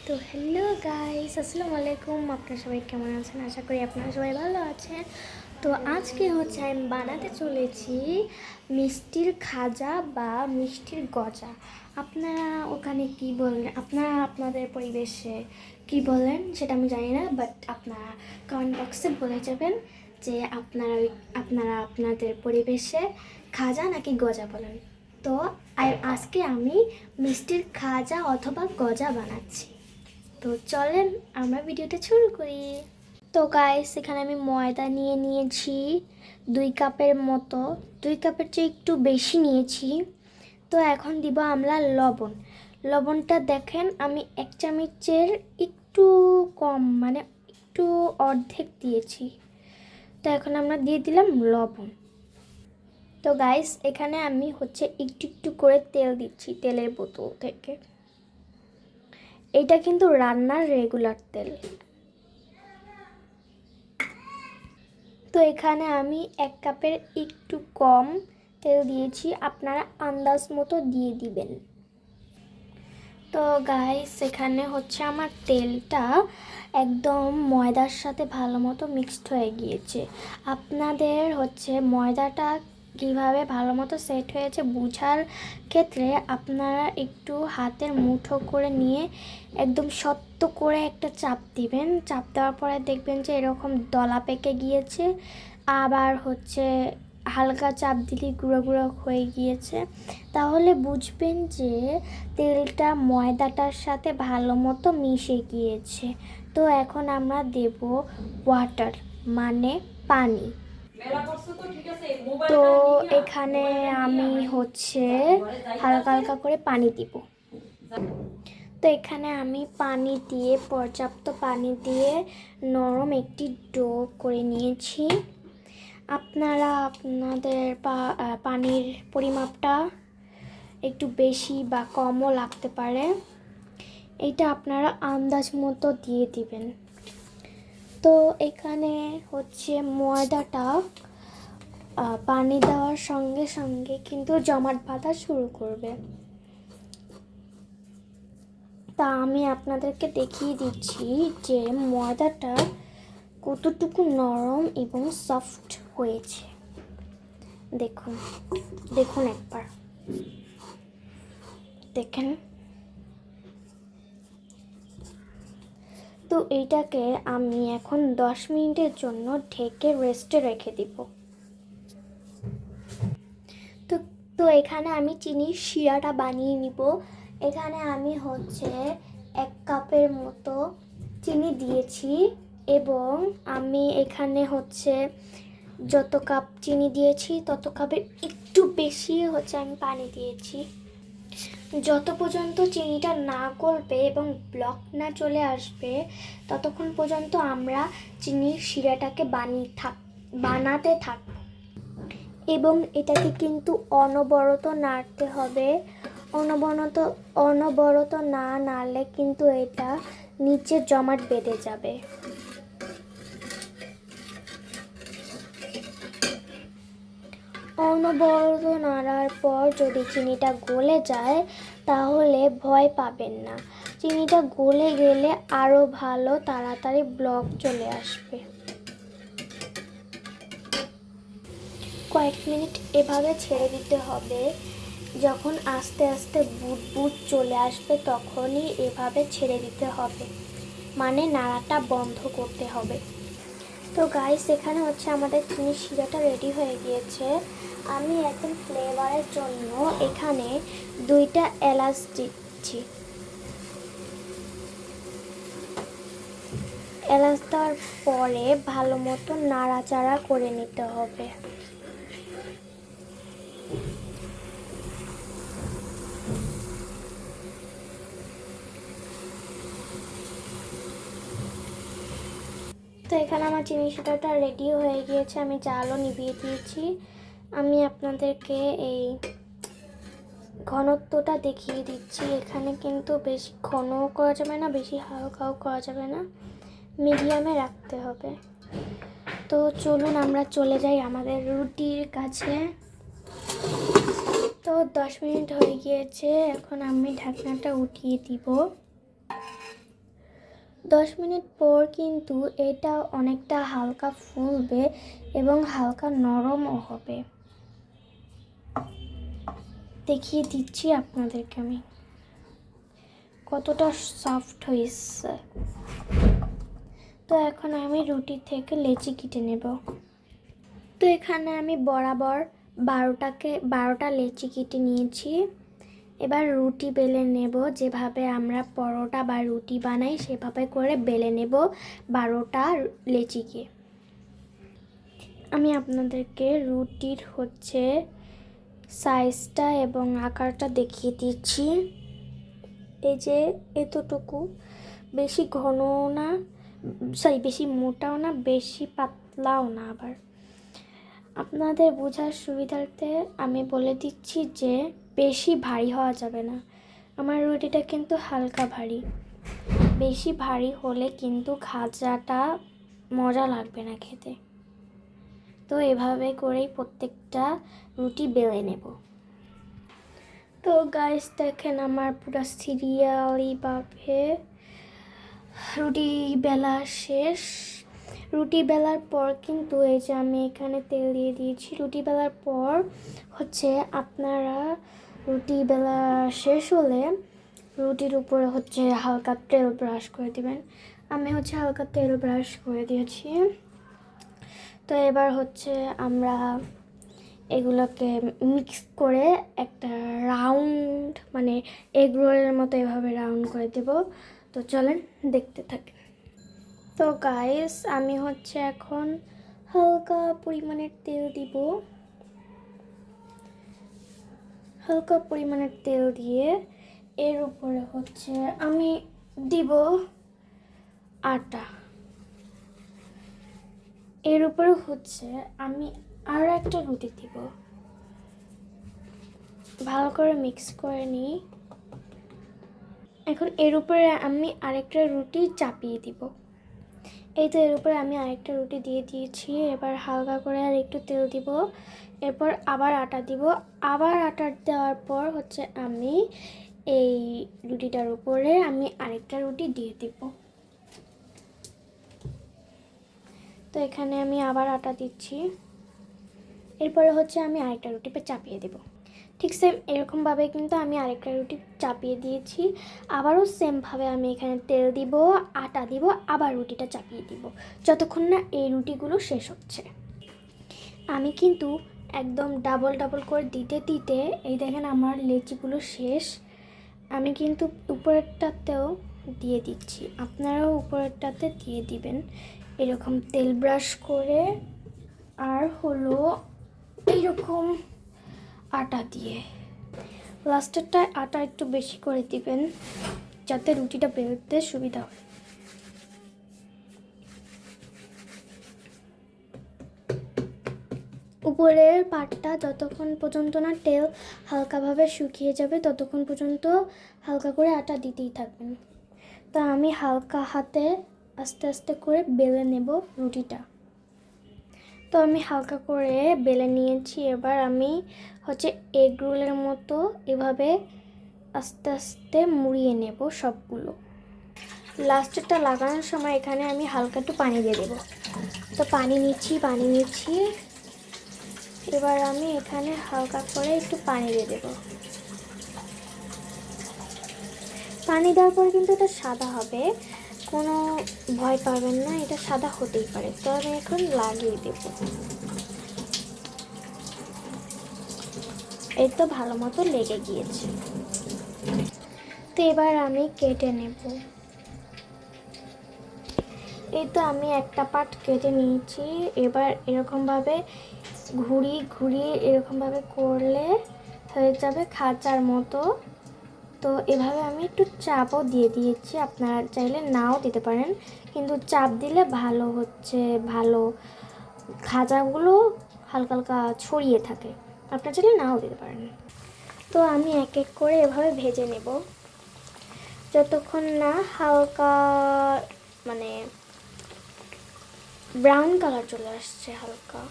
তো hello guys, আসসালামু আলাইকুম। আপনারা সবাই কেমন আছেন? আশা করি আপনারা সবাই ভালো আছেন। তো আজকে হচ্ছে আমি বানাতে চলেছি মিষ্টির খাজা বা মিষ্টির গজা। আপনারা ওখানে কি বলেন, আপনারা আপনাদের পরিবেশে কি বলেন সেটা আমি জানি না, বাট আপনারা কমেন্ট বক্সে বলে যাবেন যে আপনারা আপনাদের পরিবেশে খাজা নাকি গজা বলেন। তো আজকে আমি মিষ্টির খাজা অথবা গজা বানাচ্ছি। তো চলেন আমরা ভিডিওটা শুরু করি। তো গাইস, এখানে আমি ময়দা নিয়েছি 2 কাপের মতো, 2 কাপের চেয়ে একটু বেশি নিয়েছি। তো এখন দিব আমরা লবণটা দেখেন আমি 1 চামচের একটু কম, মানে একটু অর্ধেক দিয়েছি। তো এখন আমরা দিয়ে দিলাম লবণ। তো গাইস, এখানে আমি হচ্ছে একটু একটু করে তেল দিচ্ছি তেলের বোতল থেকে। এটা কিন্তু রান্নার রেগুলার তেল। তো এখানে আমি 1 কাপের একটু কম তেল দিয়েছি, আপনারা আন্দাজ মতো দিয়ে দিবেন। তো গাইস, এখানে হচ্ছে আমার তেলটা একদম ময়দার সাথে ভালো মতো মিক্সড হয়ে গিয়েছে। আপনাদের হচ্ছে ময়দাটা কিভাবে ভালো মতো সেট হয়েছে বোঝার ক্ষেত্রে আপনারা একটু হাতের মুঠো করে নিয়ে একদম শক্ত করে একটা চাপ দিবেন। চাপ দেওয়ার পরে দেখবেন যে এরকম দলা পেকে গিয়েছে, আবার হচ্ছে হালকা চাপ দিলে গুঁড়ো গুঁড়ো হয়ে গিয়েছে। তাহলে বুঝবেন যে তেলটা ময়দাটার সাথে ভালো মতো মিশে গিয়েছে। তো এখন আমরা দেব ওয়াটার, মানে পানি। তো এখানে আমি হচ্ছে হালকা হালকা করে পানি দিব। তো এখানে আমি পানি দিয়ে, পর্যাপ্ত পানি দিয়ে নরম একটি ডো করে নিয়েছি। আপনারা আপনাদের পানির পরিমাপটা একটু বেশি বা কমও লাগতে পারে, এটা আপনারা আন্দাজ মতো দিয়ে দিবেন। তো এখানে হচ্ছে ময়দাটা পানি দেওয়ার সঙ্গে সঙ্গে কিন্তু জমাট বাঁধা শুরু করবে। তা আমি আপনাদেরকে দেখিয়ে দিচ্ছি যে ময়দাটা কতটুকু নরম এবং সফট হয়েছে। দেখুন দেখুন একবার দেখেন। তো এইটাকে আমি এখন 10 মিনিটের জন্য ঢেকে রেস্টে রেখে দিব। তো তো এখানে আমি চিনির শিরাটা বানিয়ে নিব। এখানে আমি হচ্ছে 1 কাপের মতো চিনি দিয়েছি, এবং আমি এখানে হচ্ছে যত কাপ চিনি দিয়েছি তত কাপের একটু বেশি হচ্ছে আমি পানি দিয়েছি। যত পর্যন্ত চিনিটা না গলবে এবং ব্লক না চলে আসবে ততক্ষণ পর্যন্ত আমরা চিনির শিরাটাকে বানাতে থাকব, এবং এটাকে কিন্তু অনবরত নাড়তে হবে। অনবরত না নাড়লে কিন্তু এটা নিচে জমাট বেঁধে যাবে। অনবরত নাড়ার পর যদি চিনিটা গলে যায় তাহলে ভয় পাবেন না, চিনিটা গলে গেলে আরও ভালো তাড়াতাড়ি ব্লক চলে আসবে। কয়েক মিনিট এভাবে ছেড়ে দিতে হবে। যখন আস্তে আস্তে বুদবুদ চলে আসবে তখনই এভাবে ছেড়ে দিতে হবে, মানে নাড়াটা বন্ধ করতে হবে। তো গাইস, এখানে হচ্ছে আমাদের চিনির শিরাটা রেডি হয়ে গিয়েছে। আমি এখন ফ্লেভারের জন্য এখানে 2টা এলাচ দিচ্ছি। এলাচ দেওয়ার পরে ভালো মতো নাড়াচাড়া করে নিতে হবে। তো এখানে আমার চিনি শিরাটা রেডি হয়ে গিয়েছে, আমি জালও নিভিয়ে দিয়েছি। আমি আপনাদেরকে এই ঘনত্বটা দেখিয়ে দিচ্ছি। এখানে কিন্তু বেশি ঘনও করা যাবে না, বেশি হালকাও করা যাবে না, মিডিয়ামে রাখতে হবে। তো চলুন আমরা চলে যাই আমাদের রুটির কাছে। তো 10 মিনিট হয়ে গিয়েছে, এখন আমি ঢাকনাটা উঠিয়ে দিব। 10 মিনিট পর কিন্তু এটা অনেকটা হালকা ফুলবে এবং হালকা নরমও হবে। দেখিয়ে দিচ্ছি আপনাদেরকে আমি কতটা সফট হয়েছে। তো এখন আমি রুটি থেকে লেচি কেটে নেব। তো এখানে আমি বরাবর 12টা লেচি কেটে নিয়েছি। এবার রুটি বেলে নেব, যেভাবে আমরা পরোটা বা রুটি বানাই সেভাবে করে বেলে নেব 12টা লেচিকে। আমি আপনাদেরকে রুটির সাইজটা এবং আকারটা দেখিয়ে দিচ্ছি। এই যে এতটুকু, বেশি ঘনও না, বেশি মোটাও না, বেশি পাতলাও না। আবার আপনাদের বোঝার সুবিধার্থে আমি বলে দিচ্ছি যে বেশি ভারী হওয়া যাবে না। আমার রুটিটা কিন্তু হালকা ভারী, বেশি ভারী হলে কিন্তু খাজাটা মজা লাগবে না খেতে। তো এভাবে করেই প্রত্যেকটা রুটি বেলে নেব। তো গাইস দেখেন আমার পুরো সিরিয়ালিভাবে রুটি বেলা শেষ। রুটি বেলার পর কিন্তু এই যে আমি এখানে তেল দিয়ে দিয়েছি। রুটি বেলার পর আপনারা রুটি বেলা শেষ হলে রুটির উপরে হালকা তেল ব্রাশ করে দিবেন। আমি হালকা তেল ব্রাশ করে দিয়েছি। তো এবার আমরা এগুলোকে মিক্স করে একটা রাউন্ড, মানে এগ রোলের মতো এভাবে রাউন্ড করে দেব। তো চলেন দেখতে থাকেন। তো গাইস আমি এখন হালকা পরিমাণের তেল দিব। হালকা পরিমাণের তেল দিয়ে এর উপরে আমি দিব আটা। এর উপরে আমি আরও একটা রুটি দিব। ভালো করে মিক্স করে নিই। এখন এর উপরে আমি আরেকটা রুটি চাপিয়ে দিব। এই তো এর উপরে আমি আরেকটা রুটি দিয়ে দিয়েছি। এবার হালকা করে আর একটু তেল দিব, এরপর আবার আটা দিব। আবার আটা দেওয়ার পর আমি এই রুটিটার উপরে আমি আরেকটা রুটি দিয়ে দিব। তো এখানে আমি আবার আটা দিচ্ছি। এরপরে আমি আরেকটা রুটি চাপিয়ে দেব। ঠিক সেম এরকমভাবে কিন্তু আমি আরেকটা রুটি চাপিয়ে দিয়েছি। আবারও সেমভাবে আমি এখানে তেল দিব, আটা দিব, আবার রুটিটা চাপিয়ে দিব, যতক্ষণ না এই রুটিগুলো শেষ হচ্ছে। আমি কিন্তু একদম ডাবল ডাবল করে দিতে দিতে এই দেখেন আমার লেচিগুলো শেষ। আমি কিন্তু উপরেরটাতেও দিয়ে দিচ্ছি, আপনারাও উপরেরটাতে দিয়ে দিবেন এরকম তেল ব্রাশ করে। আর এইরকম আটা দিয়ে লাস্টেরটায় আটা একটু বেশি করে দিবেন যাতে রুটিটা বেলতে সুবিধা হয়। উপরের পাটটা যতক্ষণ পর্যন্ত না তেল হালকাভাবে শুকিয়ে যাবে ততক্ষণ পর্যন্ত হালকা করে আটা দিতেই থাকবেন। তা আমি হালকা হাতে আস্তে আস্তে করে বেলে নেব রুটিটা। তো আমি হালকা করে বেলে নিয়েছি। এবার আমি এগ রোলের মতো এভাবে আস্তে আস্তে মুড়িয়ে নেব সবগুলো। লাস্টেরটা লাগানোর সময় এখানে আমি হালকা একটু পানি দিয়ে দেবো। তো পানি নিচ্ছি। এবার আমি এখানে হালকা করে একটু পানি দিয়ে দেবো। পানি দেওয়ার পর কিন্তু এটা সাদা হবে, কোনো ভয় পাবেন না, এটা সাদা হতেই পারে। তো আমি এখন লাগিয়ে দেব। এই তো ভালো মতো লেগে গিয়েছে। তো এবার আমি কেটে নেব। এই তো আমি একটা পার্ট কেটে নিয়েছি। এবার এরকমভাবে ঘুরিয়ে এরকমভাবে করলে হয়ে যাবে খাঁচার মতো। তো এভাবে আমি একটু চাপও দিয়ে দিয়েছি, আপনারা চাইলে নাও দিতে পারেন, কিন্তু চাপ দিলে ভালো খাঁচাগুলো হালকা হালকা ছড়িয়ে থাকে। আপনারা চাইলে নাও দিতে পারেন। তো আমি এক এক করে এভাবে ভেজে নেব যতক্ষণ না হালকা ব্রাউন কালার চলে আসছে। হালকা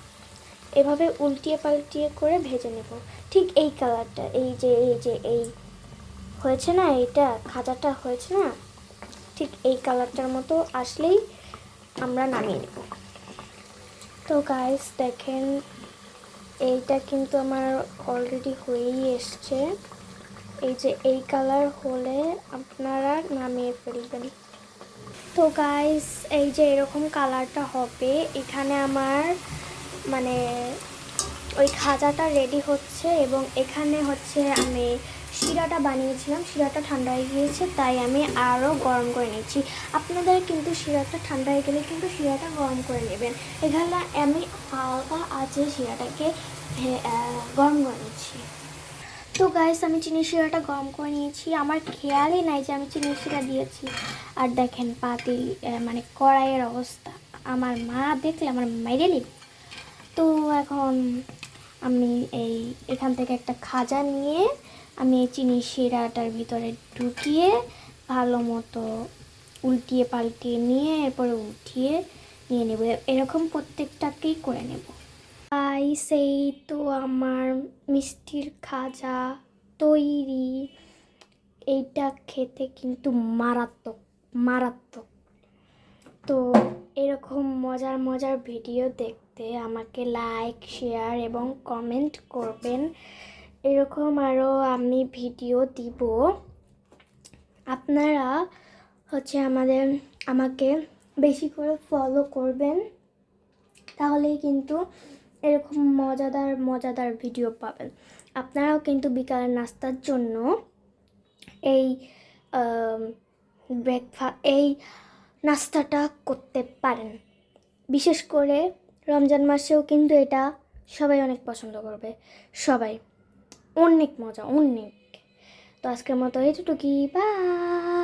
এভাবে উল্টিয়ে পাল্টিয়ে করে ভেজে নেব। ঠিক এই কালারটা, এই যে হয়েছে না, এইটা খাঁচাটা হয়েছে না, ঠিক এই কালারটার মতো আসলেই আমরা নামিয়ে নেব। তো গাইস দেখেন, এইটা কিন্তু আমার অলরেডি হয়েই এসছে। এই যে এই কালার হলে আপনারা নামিয়ে ফেলবেন। তো গাইস এই যে এরকম কালারটা হবে, এখানে আমার মানে ওই খাজাটা রেডি হচ্ছে এবং এখানে হচ্ছে আমি শিরাটা বানিয়েছিলাম, শিরাটা ঠান্ডা হয়ে গিয়েছে তাই আমি আরও গরম করে নিচ্ছি। আপনাদের কিন্তু শিরাটা ঠান্ডা হয়ে গেলে কিন্তু শিরাটা গরম করে নেবেন। এখানে আমি হালকা আছে শিরাটাকে গরম করে নিচ্ছি। তো গাইস আমি চিনি শিরাটা গরম করে নিয়েছি, আমার খেয়ালই নাই যে আমি চিনি শিরা দিয়েছি। আর দেখেন পাতিল মানে কড়াইয়ের অবস্থা, আমার মা দেখলে আমার মেরে নিব। তো এখন আমি এখান থেকে একটা খাজা নিয়ে আমি এই চিনি শিরাটার ভিতরে ঢুকিয়ে ভালো মতো উল্টিয়ে পাল্টিয়ে নিয়ে এরপরে উঠিয়ে নিয়ে নেব। এরকম প্রত্যেকটাকেই করে নেব। সেই তো আমার মিষ্টির খাজা তৈরি। এইটা খেতে কিন্তু মারাত্মক মারাত্মক। তো এরকম মজার মজার ভিডিও দেখতে আমাকে লাইক, শেয়ার এবং কমেন্ট করবেন। এরকম আরও আমি ভিডিও দিব। আপনারা হচ্ছে আমাকে বেশি করে ফলো করবেন, তাহলেই কিন্তু এরকম মজাদার মজাদার ভিডিও পাবেন। আপনারাও কিন্তু বিকালের নাস্তার জন্য এই এই নাস্তাটা করতে পারেন। বিশেষ করে রমজান মাসেও কিন্তু এটা সবাই অনেক পছন্দ করবে, সবাই অনেক মজা অনেক। তো আজকের মতো এইটুকুই, বাই।